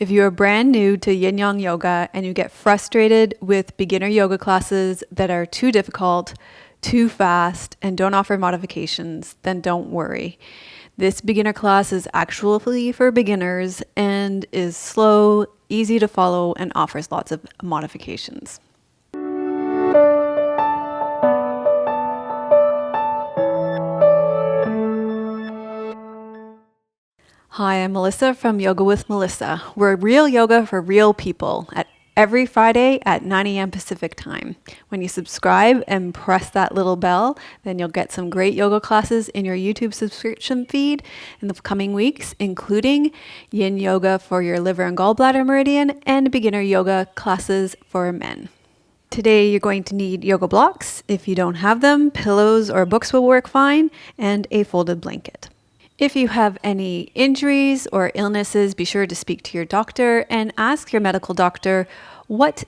If you are brand new to yin yang yoga and you get frustrated with beginner yoga classes that are too difficult, too fast, and don't offer modifications, then don't worry. This beginner class is actually for beginners and is slow, easy to follow, and offers lots of modifications. Hi, I'm Melissa from Yoga with Melissa. We're real yoga for real people at every Friday at 9 a.m. Pacific time. When you subscribe and press that little bell, then you'll get some great yoga classes in your YouTube subscription feed in the coming weeks, including yin yoga for your liver and gallbladder meridian and beginner yoga classes for men. Today you're going to need yoga blocks. If you don't have them, pillows or books will work fine, and a folded blanket. If you have any injuries or illnesses, be sure to speak to your doctor and ask your medical doctor what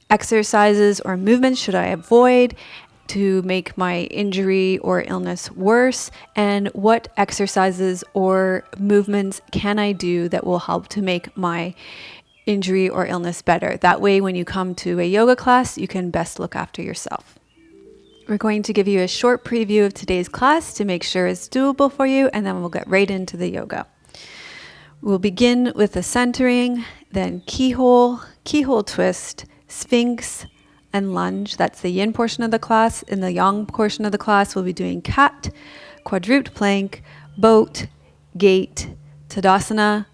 exercises or movements should I avoid to make my injury or illness worse, and what exercises or movements can I do that will help to make my injury or illness better. That way, when you come to a yoga class, you can best look after yourself. We're going to give you a short preview of today's class to make sure it's doable for you, and then we'll get right into the yoga. We'll begin with the centering, then keyhole, keyhole twist, sphinx, and lunge. That's the yin portion of the class. In the yang portion of the class, we'll be doing cat, quadruped plank, boat, gate, tadasana,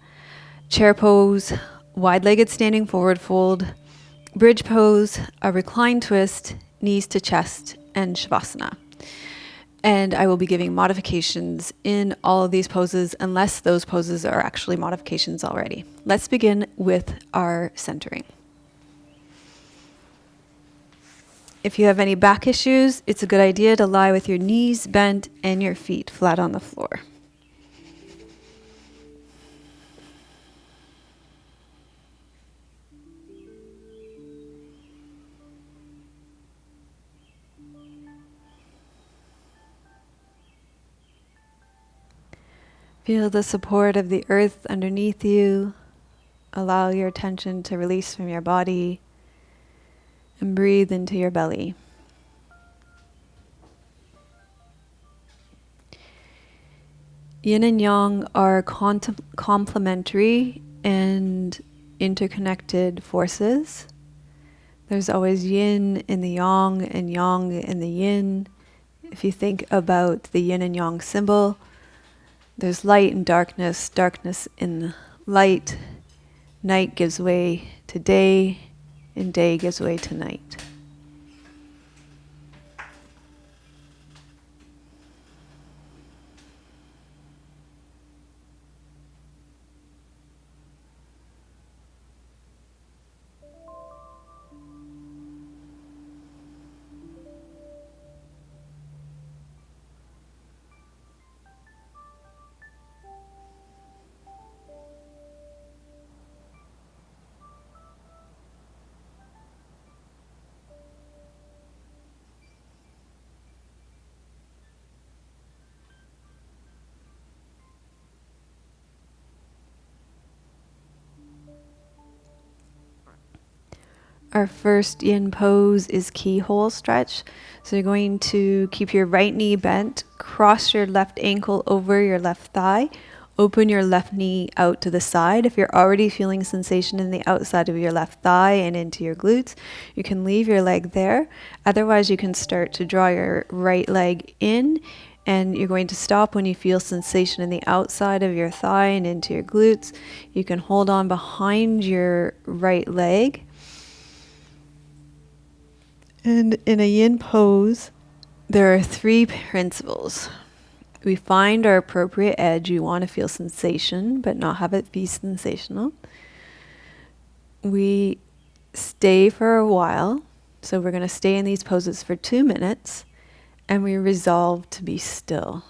chair pose, wide-legged standing forward fold, bridge pose, a recline twist, knees to chest, and Shavasana. And I will be giving modifications in all of these poses unless those poses are actually modifications already. Let's begin with our centering. If you have any back issues, it's a good idea to lie with your knees bent and your feet flat on the floor. Feel the support of the earth underneath you. Allow your attention to release from your body and breathe into your belly. Yin and yang are complementary and interconnected forces. There's always yin in the yang and yang in the yin. If you think about the yin and yang symbol, there's light and darkness, darkness in light. Night gives way to day, and day gives way to night. Our first yin pose is keyhole stretch. So you're going to keep your right knee bent, cross your left ankle over your left thigh, open your left knee out to the side. If you're already feeling sensation in the outside of your left thigh and into your glutes, you can leave your leg there. Otherwise, you can start to draw your right leg in, and you're going to stop when you feel sensation in the outside of your thigh and into your glutes. You can hold on behind your right leg. And in a yin pose, there are 3 principles. We find our appropriate edge. You want to feel sensation, but not have it be sensational. We stay for a while. So we're going to stay in these poses for 2 minutes, and we resolve to be still.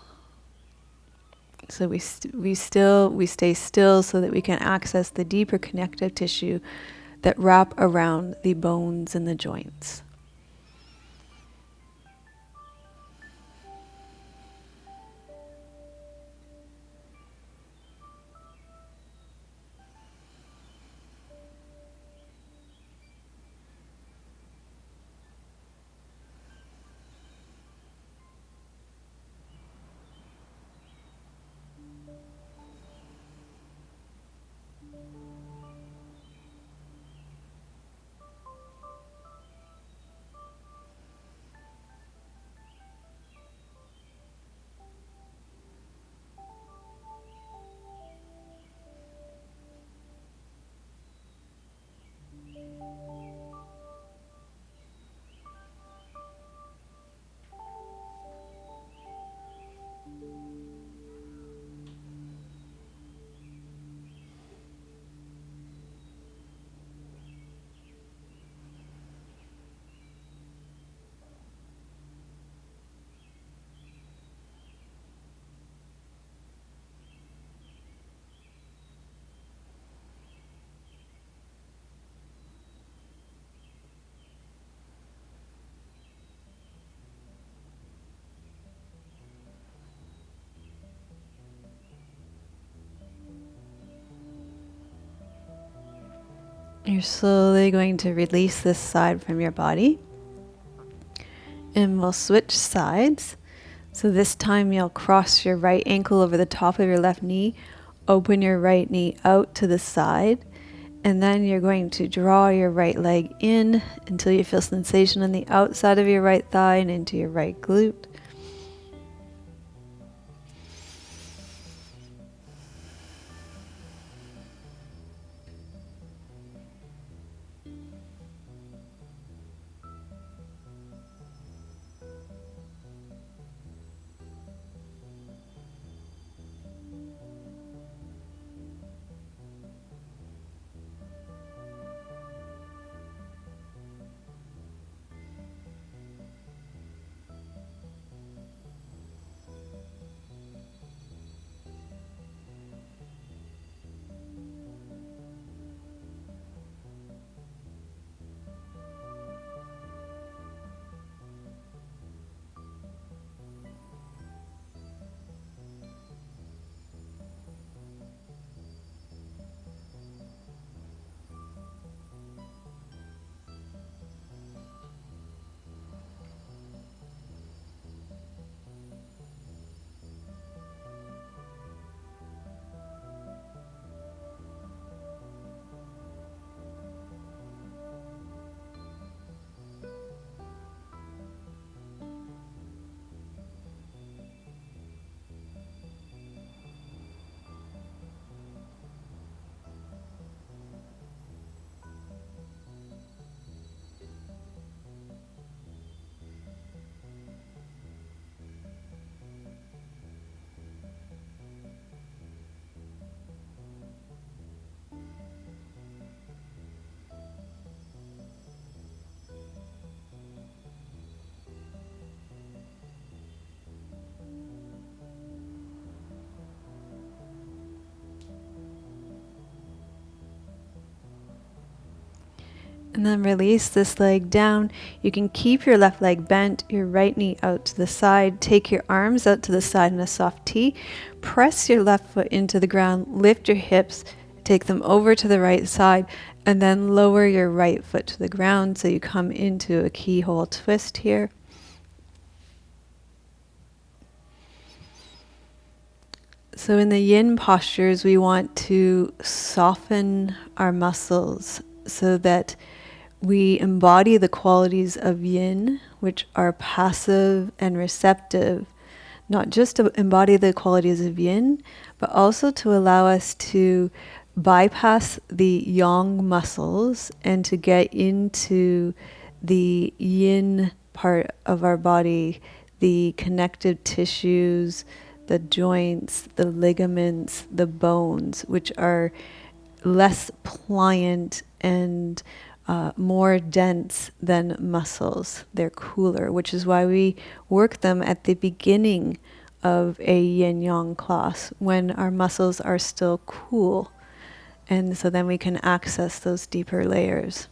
So we stay still so that we can access the deeper connective tissue that wrap around the bones and the joints. You're slowly going to release this side from your body. And we'll switch sides. So this time you'll cross your right ankle over the top of your left knee, open your right knee out to the side, and then you're going to draw your right leg in until you feel sensation on the outside of your right thigh and into your right glute. And then release this leg down. You can keep your left leg bent, your right knee out to the side. Take your arms out to the side in a soft T. Press your left foot into the ground. Lift your hips. Take them over to the right side. And then lower your right foot to the ground so you come into a keyhole twist here. So in the yin postures, we want to soften our muscles so that we embody the qualities of yin, which are passive and receptive, not just to embody the qualities of yin, but also to allow us to bypass the yang muscles and to get into the yin part of our body, the connective tissues, the joints, the ligaments, the bones, which are less pliant and more dense than muscles. They're cooler, which is why we work them at the beginning of a yin yang class when our muscles are still cool. And so then we can access those deeper layers.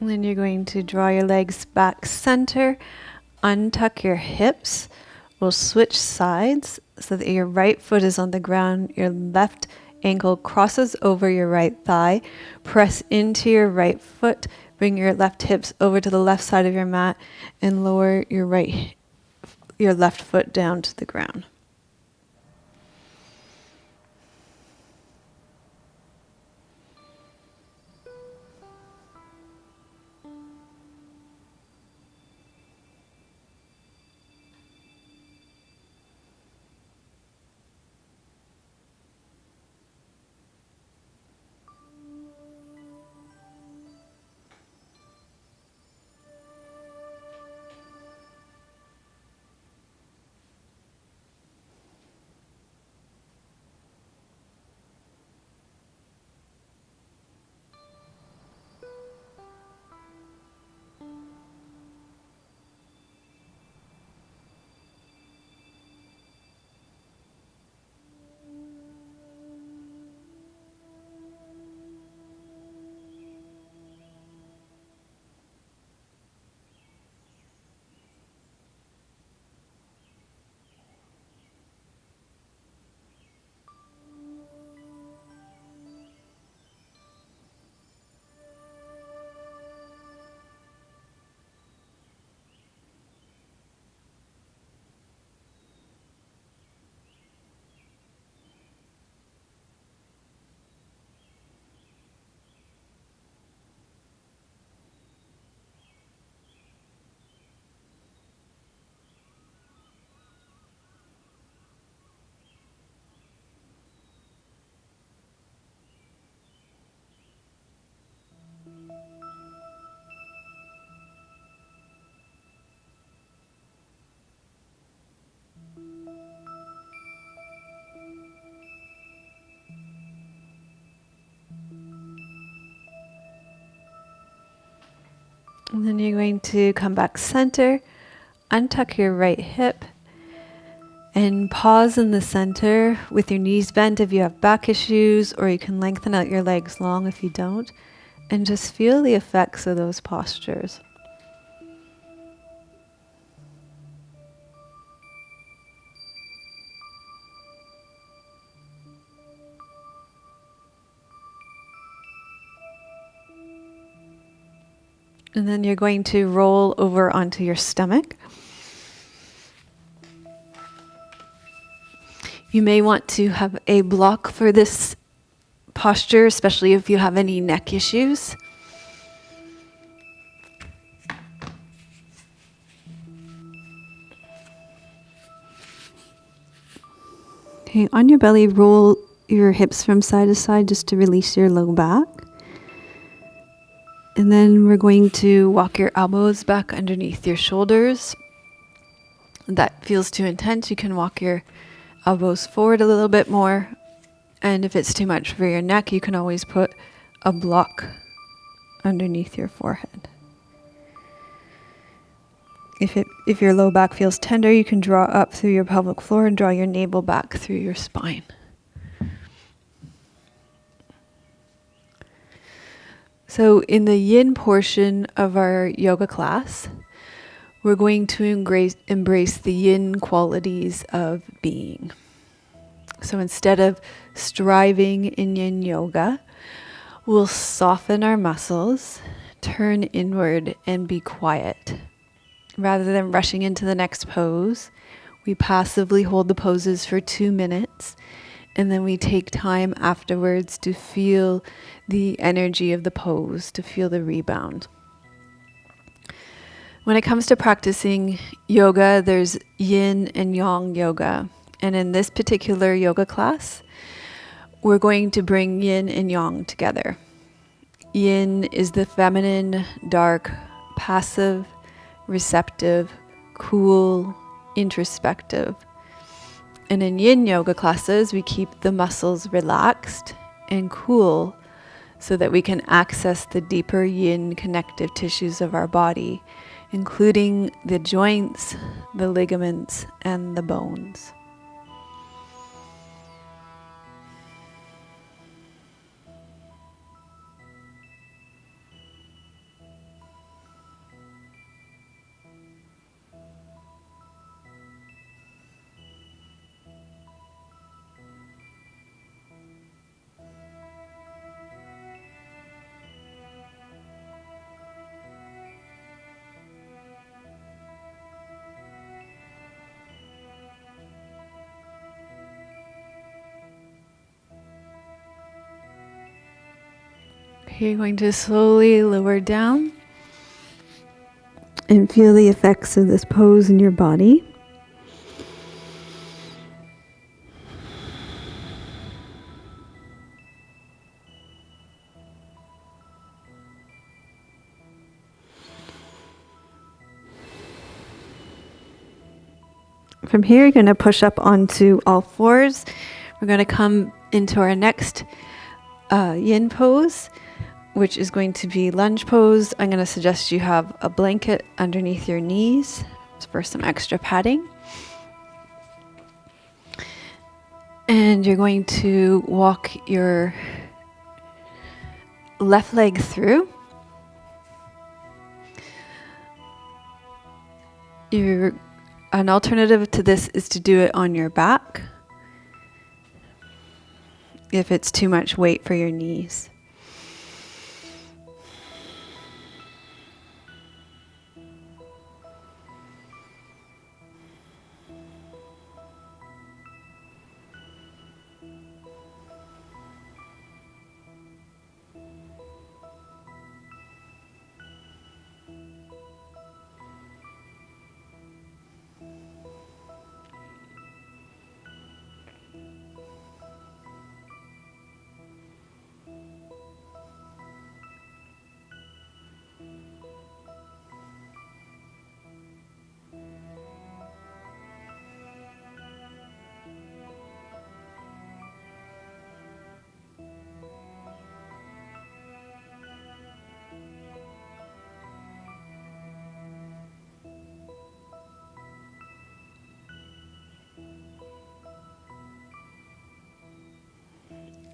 And then you're going to draw your legs back center, untuck your hips. We'll switch sides so that your right foot is on the ground, your left ankle crosses over your right thigh. Press into your right foot, bring your left hips over to the left side of your mat, and lower your left foot down to the ground. And then you're going to come back center, untuck your right hip, and pause in the center with your knees bent if you have back issues, or you can lengthen out your legs long if you don't, and just feel the effects of those postures. And then you're going to roll over onto your stomach. You may want to have a block for this posture, especially if you have any neck issues. Okay, on your belly, roll your hips from side to side just to release your low back. And then we're going to walk your elbows back underneath your shoulders. If that feels too intense, you can walk your elbows forward a little bit more. And if it's too much for your neck, you can always put a block underneath your forehead. If your low back feels tender, you can draw up through your pelvic floor and draw your navel back through your spine. So in the yin portion of our yoga class, we're going to embrace the yin qualities of being. So instead of striving in yin yoga, we'll soften our muscles, turn inward, and be quiet. Rather than rushing into the next pose, we passively hold the poses for 2 minutes, and then we take time afterwards to feel the energy of the pose, to feel the rebound. When it comes to practicing yoga, there's yin and yang yoga. And in this particular yoga class, we're going to bring yin and yang together. Yin is the feminine, dark, passive, receptive, cool, introspective. And in yin yoga classes, we keep the muscles relaxed and cool so that we can access the deeper yin connective tissues of our body, including the joints, the ligaments, and the bones. You're going to slowly lower down and feel the effects of this pose in your body. From here, you're going to push up onto all fours. We're going to come into our next yin pose, which is going to be lunge pose. I'm going to suggest you have a blanket underneath your knees for some extra padding. And you're going to walk your left leg through. An alternative to this is to do it on your back if it's too much weight for your knees.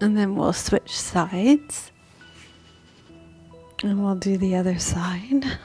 And then we'll switch sides. And we'll do the other side.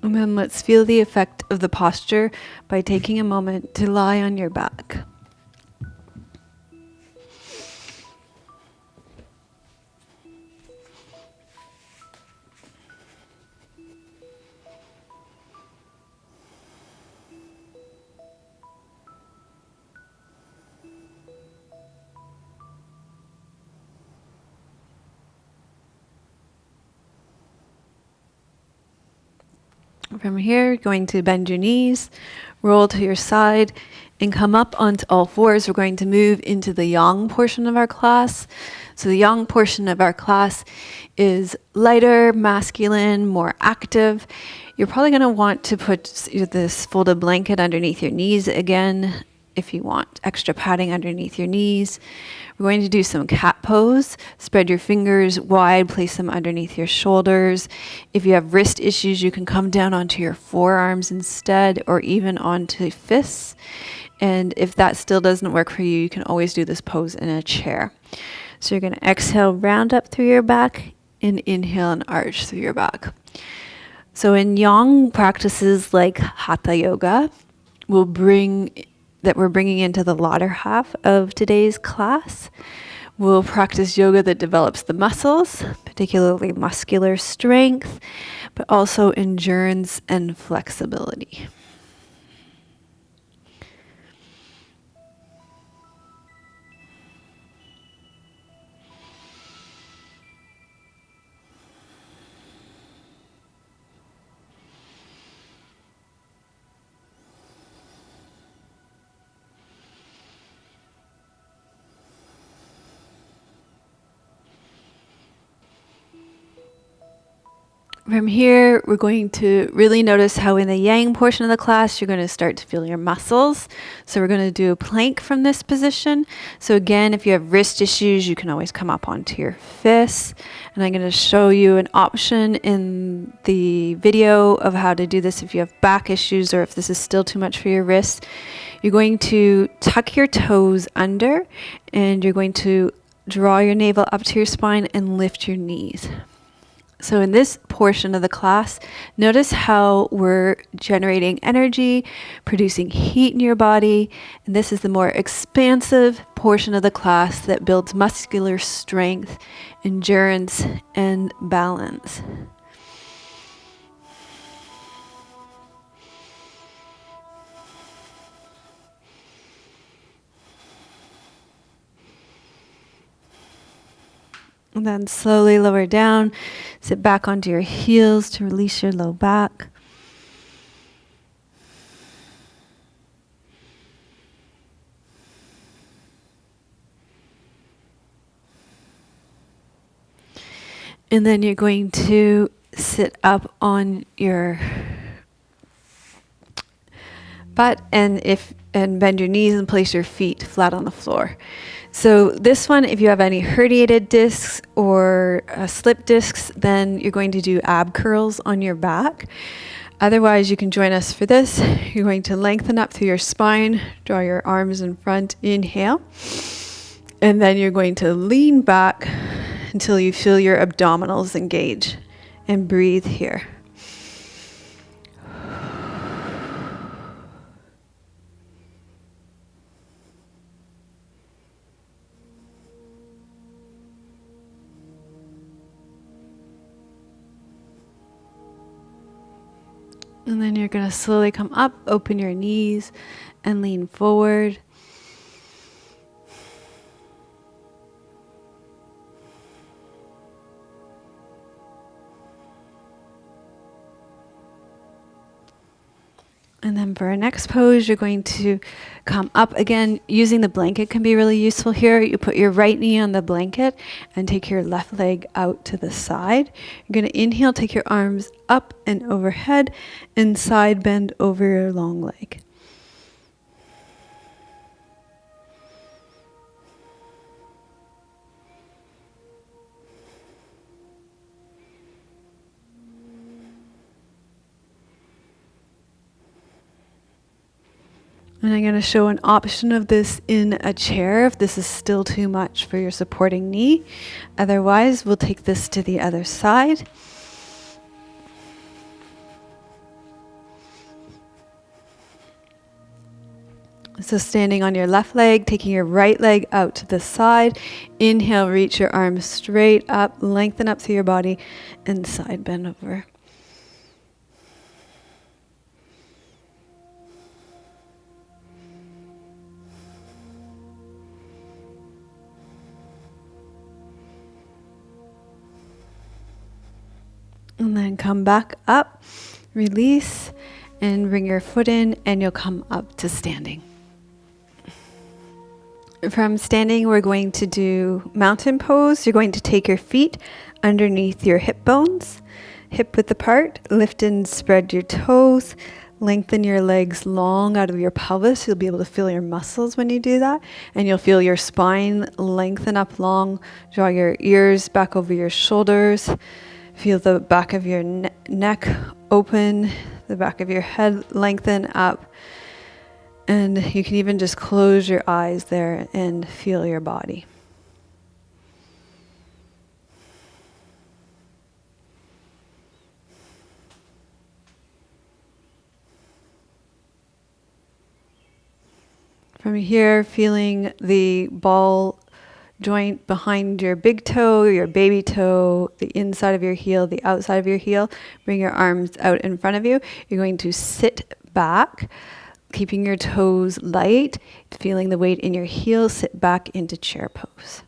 And then let's feel the effect of the posture by taking a moment to lie on your back. From here, you're going to bend your knees, roll to your side, and come up onto all fours. We're going to move into the yang portion of our class. So the yang portion of our class is lighter, masculine, more active. You're probably going to want to put this folded blanket underneath your knees again if you want extra padding underneath your knees. We're going to do some cat pose. Spread your fingers wide, place them underneath your shoulders. If you have wrist issues, you can come down onto your forearms instead, or even onto fists. And if that still doesn't work for you, you can always do this pose in a chair. So you're going to exhale, round up through your back, and inhale and arch through your back. So in yang practices like hatha yoga, we're bringing into the latter half of today's class. We'll practice yoga that develops the muscles, particularly muscular strength, but also endurance and flexibility. From here, we're going to really notice how in the yang portion of the class, you're going to start to feel your muscles. So we're going to do a plank from this position. So again, if you have wrist issues, you can always come up onto your fists. And I'm going to show you an option in the video of how to do this if you have back issues or if this is still too much for your wrists. You're going to tuck your toes under and you're going to draw your navel up to your spine and lift your knees. So in this portion of the class, notice how we're generating energy, producing heat in your body, and this is the more expansive portion of the class that builds muscular strength, endurance, and balance. And then slowly lower down, sit back onto your heels to release your low back. And then you're going to sit up on your butt and bend your knees and place your feet flat on the floor. So this one, if you have any herniated discs or slip discs, then you're going to do ab curls on your back. Otherwise, you can join us for this. You're going to lengthen up through your spine, draw your arms in front, inhale. And then you're going to lean back until you feel your abdominals engage. And breathe here. And then you're going to slowly come up, open your knees, and lean forward. And then for our next pose, you're going to come up again. Using the blanket can be really useful here. You put your right knee on the blanket and take your left leg out to the side. You're going to inhale, take your arms up and overhead, and side bend over your long leg. And I'm going to show an option of this in a chair if this is still too much for your supporting knee. Otherwise, we'll take this to the other side. So standing on your left leg, taking your right leg out to the side. Inhale, reach your arms straight up, lengthen up through your body, and side bend over. And then come back up, release, and bring your foot in, and you'll come up to standing. From standing, we're going to do mountain pose. You're going to take your feet underneath your hip bones, hip width apart, lift and spread your toes, lengthen your legs long out of your pelvis. You'll be able to feel your muscles when you do that, and you'll feel your spine lengthen up long. Draw your ears back over your shoulders. Feel the back of your neck open, the back of your head lengthen up. And you can even just close your eyes there and feel your body. From here, feeling the ball joint behind your big toe, your baby toe, the inside of your heel, the outside of your heel. Bring your arms out in front of you. You're going to sit back, keeping your toes light, feeling the weight in your heels. Sit back into chair pose.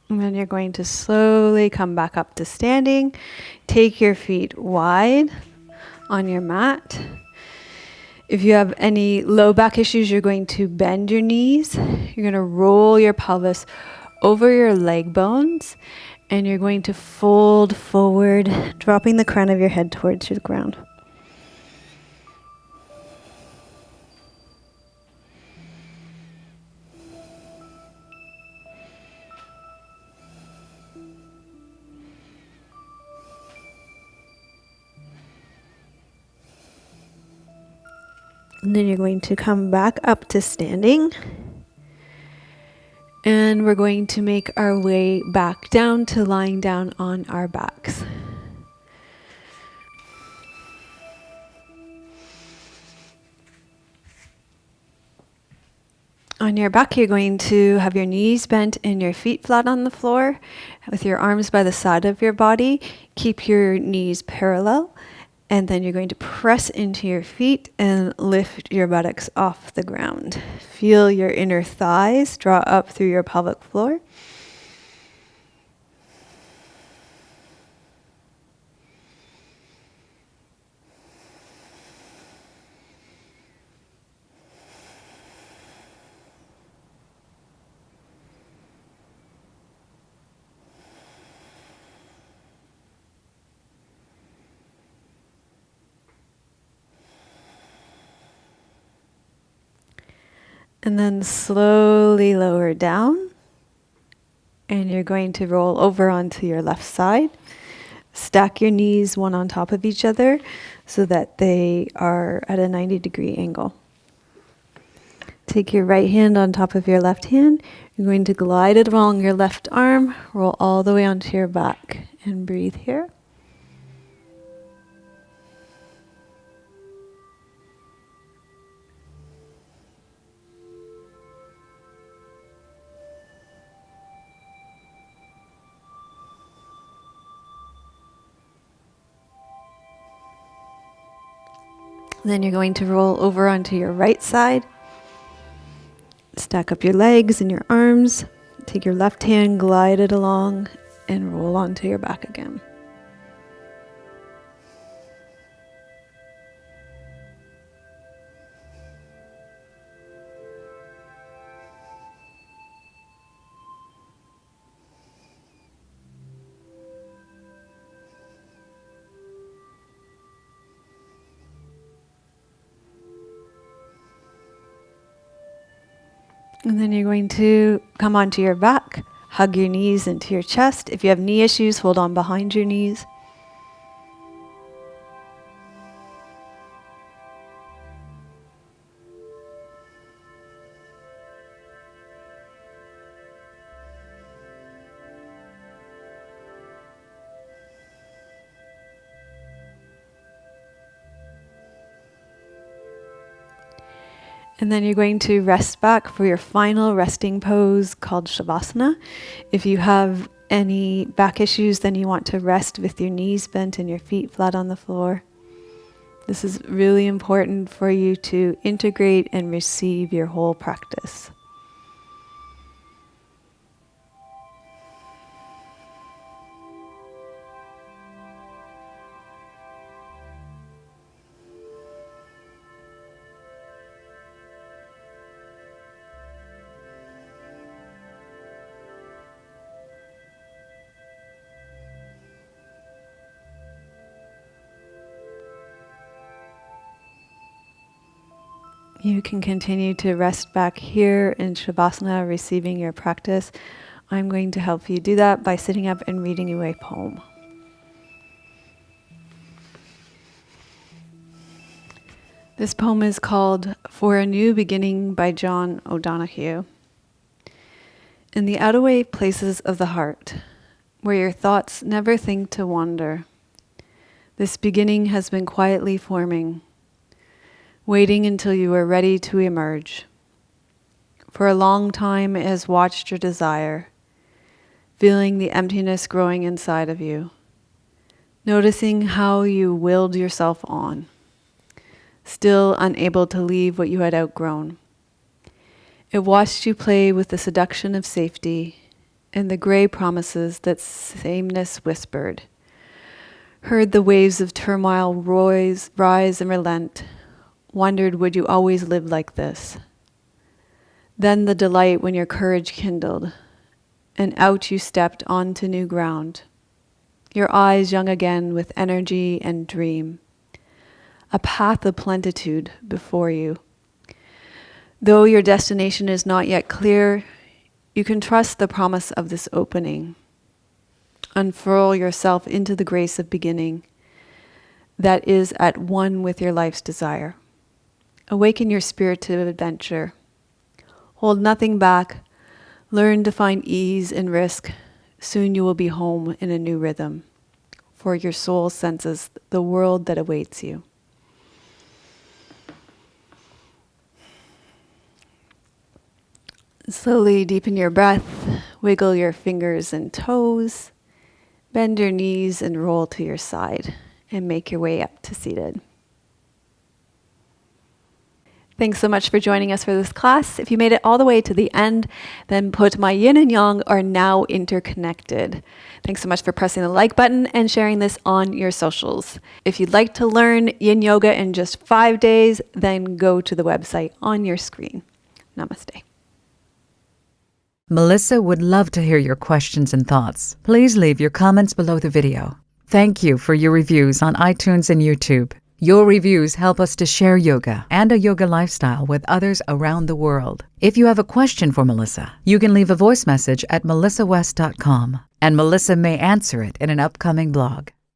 And then you're going to slowly come back up to standing. Take your feet wide on your mat. If you have any low back issues, you're going to bend your knees. You're going to roll your pelvis over your leg bones. And you're going to fold forward, dropping the crown of your head towards the ground. And then you're going to come back up to standing. And we're going to make our way back down to lying down on our backs. On your back, you're going to have your knees bent and your feet flat on the floor with your arms by the side of your body. Keep your knees parallel. And then you're going to press into your feet and lift your buttocks off the ground. Feel your inner thighs draw up through your pelvic floor. And then slowly lower down. And you're going to roll over onto your left side. Stack your knees one on top of each other so that they are at a 90-degree angle. Take your right hand on top of your left hand. You're going to glide it along your left arm. Roll all the way onto your back. And breathe here. Then you're going to roll over onto your right side. Stack up your legs and your arms. Take your left hand, glide it along, and roll onto your back again. And then you're going to come onto your back, hug your knees into your chest. If you have knee issues, hold on behind your knees. And then you're going to rest back for your final resting pose called Shavasana. If you have any back issues, then you want to rest with your knees bent and your feet flat on the floor. This is really important for you to integrate and receive your whole practice. You can continue to rest back here in Shavasana, receiving your practice. I'm going to help you do that by sitting up and reading you a poem. This poem is called For a New Beginning by John O'Donohue. In the outaway places of the heart, where your thoughts never think to wander, this beginning has been quietly forming, waiting until you are ready to emerge. For a long time it has watched your desire, feeling the emptiness growing inside of you, noticing how you willed yourself on, still unable to leave what you had outgrown. It watched you play with the seduction of safety and the gray promises that sameness whispered, heard the waves of turmoil rise and relent, wondered would you always live like this. Then the delight when your courage kindled, and out you stepped onto new ground, your eyes young again with energy and dream, a path of plenitude before you. Though your destination is not yet clear, you can trust the promise of this opening. Unfurl yourself into the grace of beginning that is at one with your life's desire. Awaken your spirit to adventure. Hold nothing back. Learn to find ease and risk. Soon you will be home in a new rhythm, for your soul senses the world that awaits you. Slowly deepen your breath. Wiggle your fingers and toes. Bend your knees and roll to your side, and make your way up to seated. Thanks so much for joining us for this class. If you made it all the way to the end, then put my yin and yang are now interconnected. Thanks so much for pressing the like button and sharing this on your socials. If you'd like to learn yin yoga in just 5 days, then go to the website on your screen. Namaste. Melissa would love to hear your questions and thoughts. Please leave your comments below the video. Thank you for your reviews on iTunes and YouTube. Your reviews help us to share yoga and a yoga lifestyle with others around the world. If you have a question for Melissa, you can leave a voice message at melissawest.com, and Melissa may answer it in an upcoming blog.